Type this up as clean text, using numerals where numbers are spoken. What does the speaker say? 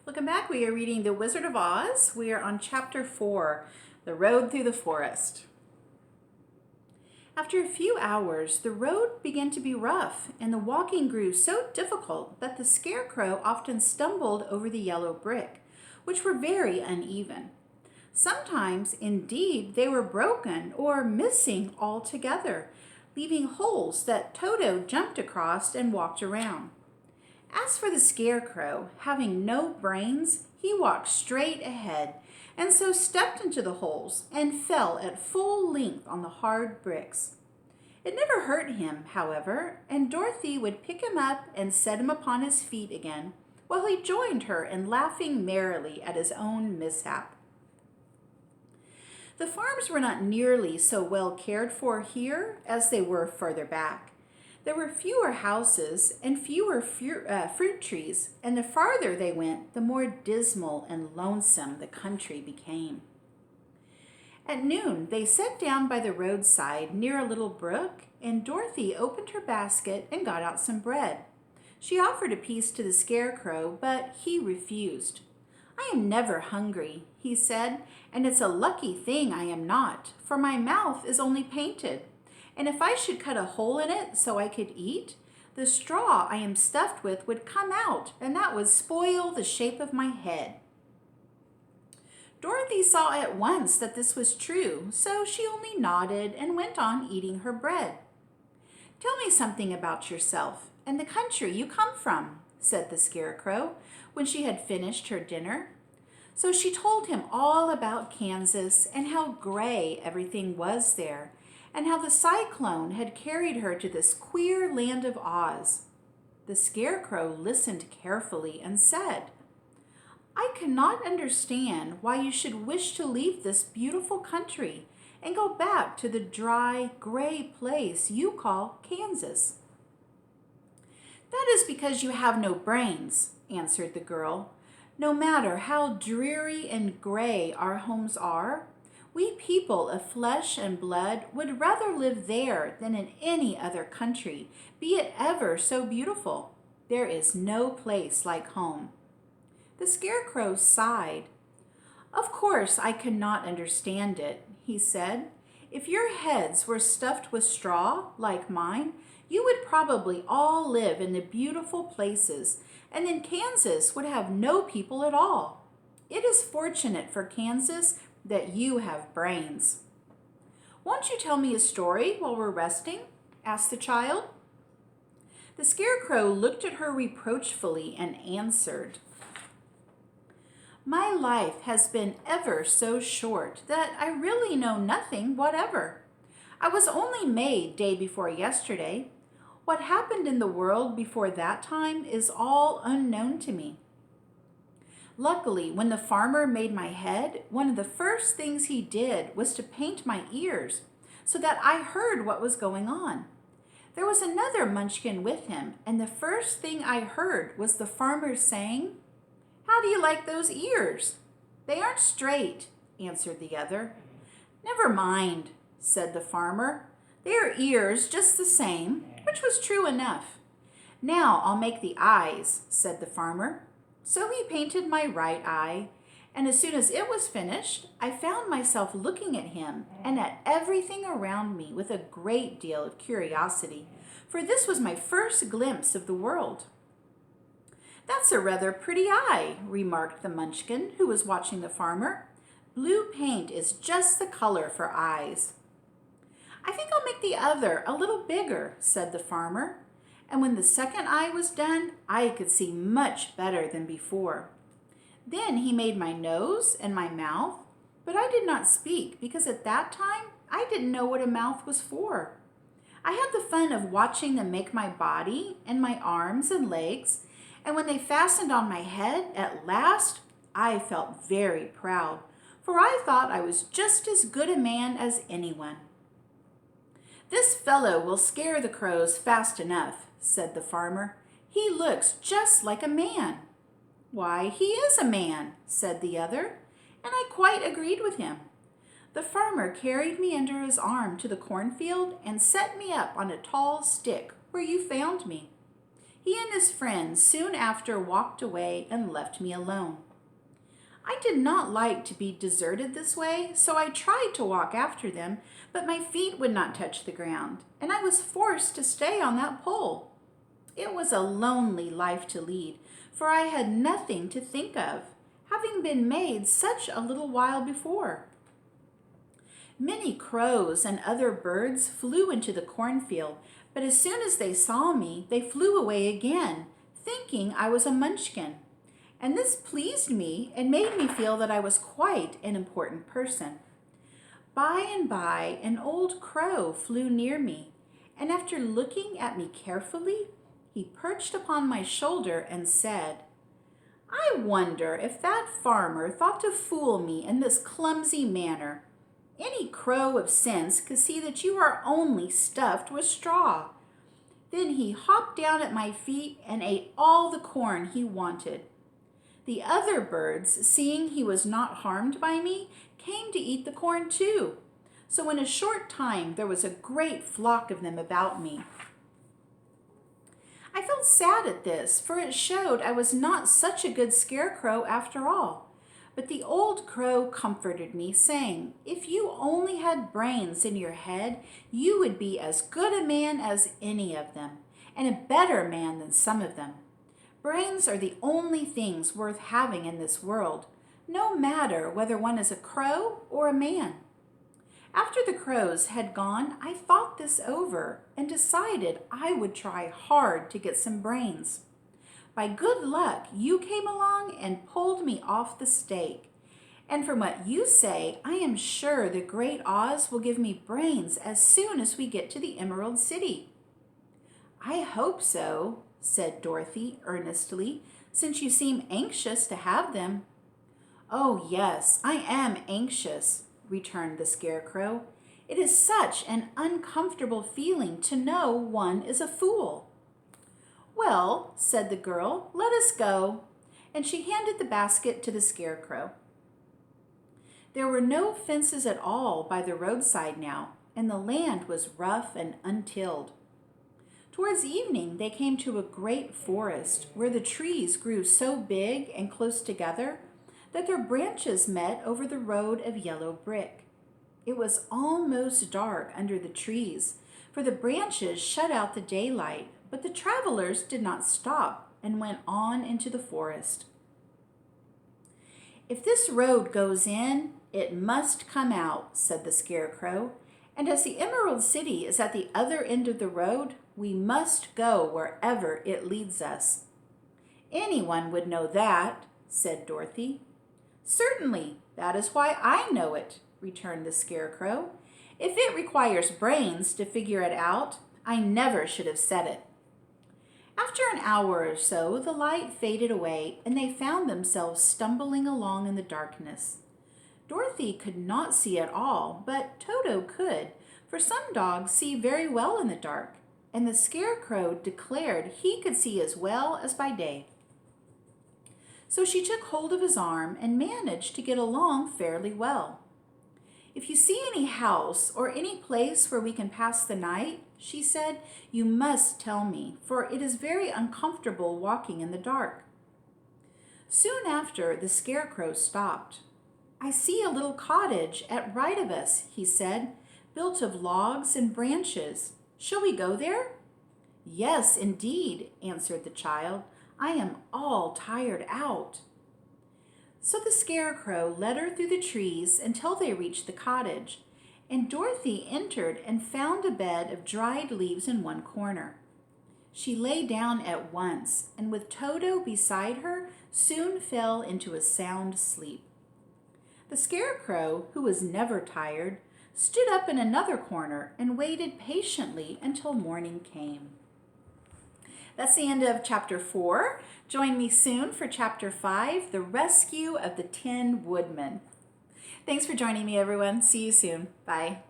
Welcome back. We are reading The Wizard of Oz. We are on Chapter 4, The Road Through the Forest. After a few hours, the road began to be rough, and the walking grew so difficult that the Scarecrow often stumbled over the yellow brick, which were very uneven. Sometimes, indeed, they were broken or missing altogether, leaving holes that Toto jumped across and walked around. As for the Scarecrow, having no brains, he walked straight ahead, and so stepped into the holes and fell at full length on the hard bricks. It never hurt him, however, and Dorothy would pick him up and set him upon his feet again, while he joined her in laughing merrily at his own mishap. The farms were not nearly so well cared for here as they were further back. There were fewer houses and fewer fruit trees, and the farther they went, the more dismal and lonesome the country became. At noon, they sat down by the roadside near a little brook, and Dorothy opened her basket and got out some bread. She offered a piece to the Scarecrow, but he refused. "I am never hungry," he said, "and it's a lucky thing I am not, for my mouth is only painted. And if I should cut a hole in it so I could eat, the straw I am stuffed with would come out, and that would spoil the shape of my head." Dorothy saw at once that this was true, so she only nodded and went on eating her bread. "Tell me something about yourself and the country you come from," said the Scarecrow, when she had finished her dinner. So she told him all about Kansas and how gray everything was there, and how the cyclone had carried her to this queer land of Oz. The Scarecrow listened carefully and said, "I cannot understand why you should wish to leave this beautiful country and go back to the dry, gray place you call Kansas." "That is because you have no brains," answered the girl. "No matter how dreary and gray our homes are, we people of flesh and blood would rather live there than in any other country, be it ever so beautiful. There is no place like home." The Scarecrow sighed. "Of course I cannot understand it," he said. "If your heads were stuffed with straw, like mine, you would probably all live in the beautiful places, and then Kansas would have no people at all. It is fortunate for Kansas that you have brains." "Won't you tell me a story while we're resting?" asked the child. The Scarecrow looked at her reproachfully and answered, "My life has been ever so short that I really know nothing whatever. I was only made day before yesterday. What happened in the world before that time is all unknown to me. Luckily, when the farmer made my head, one of the first things he did was to paint my ears so that I heard what was going on. There was another munchkin with him, and the first thing I heard was the farmer saying, 'How do you like those ears?' 'They aren't straight,' answered the other. 'Never mind,' said the farmer. 'They are ears just the same,' which was true enough. 'Now I'll make the eyes,' said the farmer. So he painted my right eye, and as soon as it was finished, I found myself looking at him and at everything around me with a great deal of curiosity, for this was my first glimpse of the world." "That's a rather pretty eye," remarked the munchkin, who was watching the farmer. "Blue paint is just the color for eyes." "I think I'll make the other a little bigger," said the farmer. And when the second eye was done, I could see much better than before. Then he made my nose and my mouth, but I did not speak because at that time I didn't know what a mouth was for. I had the fun of watching them make my body and my arms and legs, and when they fastened on my head at last, I felt very proud, for I thought I was just as good a man as anyone. "This fellow will scare the crows fast enough," said the farmer. "He looks just like a man." "Why, he is a man," said the other, and I quite agreed with him. The farmer carried me under his arm to the cornfield and set me up on a tall stick where you found me. He and his friends soon after walked away and left me alone. I did not like to be deserted this way, so I tried to walk after them, but my feet would not touch the ground, and I was forced to stay on that pole. It was a lonely life to lead, for I had nothing to think of, having been made such a little while before. Many crows and other birds flew into the cornfield, but as soon as they saw me, they flew away again, thinking I was a munchkin. And this pleased me and made me feel that I was quite an important person. By and by, an old crow flew near me, and after looking at me carefully, he perched upon my shoulder and said, "I wonder if that farmer thought to fool me in this clumsy manner. Any crow of sense could see that you are only stuffed with straw." Then he hopped down at my feet and ate all the corn he wanted. The other birds, seeing he was not harmed by me, came to eat the corn too. So in a short time there was a great flock of them about me. I felt sad at this, for it showed I was not such a good scarecrow after all. But the old crow comforted me, saying, "If you only had brains in your head, you would be as good a man as any of them, and a better man than some of them. Brains are the only things worth having in this world, no matter whether one is a crow or a man." After the crows had gone, I thought this over and decided I would try hard to get some brains. By good luck, you came along and pulled me off the stake. And from what you say, I am sure the great Oz will give me brains as soon as we get to the Emerald City. "I hope so," said Dorothy earnestly, "since you seem anxious to have them." "Oh, yes, I am anxious," returned the Scarecrow. "It is such an uncomfortable feeling to know one is a fool." "Well," said the girl, "let us go." And she handed the basket to the Scarecrow. There were no fences at all by the roadside now, and the land was rough and untilled. Towards evening, they came to a great forest where the trees grew so big and close together that their branches met over the road of yellow brick. It was almost dark under the trees, for the branches shut out the daylight, but the travelers did not stop and went on into the forest. "If this road goes in, it must come out," said the Scarecrow, "and as the Emerald City is at the other end of the road, we must go wherever it leads us." "Anyone would know that," said Dorothy. "Certainly, that is why I know it," returned the Scarecrow. "If it requires brains to figure it out, I never should have said it." After an hour or so, the light faded away, and they found themselves stumbling along in the darkness. Dorothy could not see at all, but Toto could, for some dogs see very well in the dark, and the Scarecrow declared he could see as well as by day. So she took hold of his arm and managed to get along fairly well. "If you see any house or any place where we can pass the night," she said, "you must tell me, for it is very uncomfortable walking in the dark." Soon after, the Scarecrow stopped. "I see a little cottage at right of us," he said, "built of logs and branches. Shall we go there?" "Yes, indeed," answered the child. "I am all tired out." So the Scarecrow led her through the trees until they reached the cottage, and Dorothy entered and found a bed of dried leaves in one corner. She lay down at once, and with Toto beside her, soon fell into a sound sleep. The Scarecrow, who was never tired, stood up in another corner and waited patiently until morning came. That's the end of Chapter 4. Join me soon for Chapter 5, The Rescue of the Tin Woodman. Thanks for joining me, everyone. See you soon. Bye.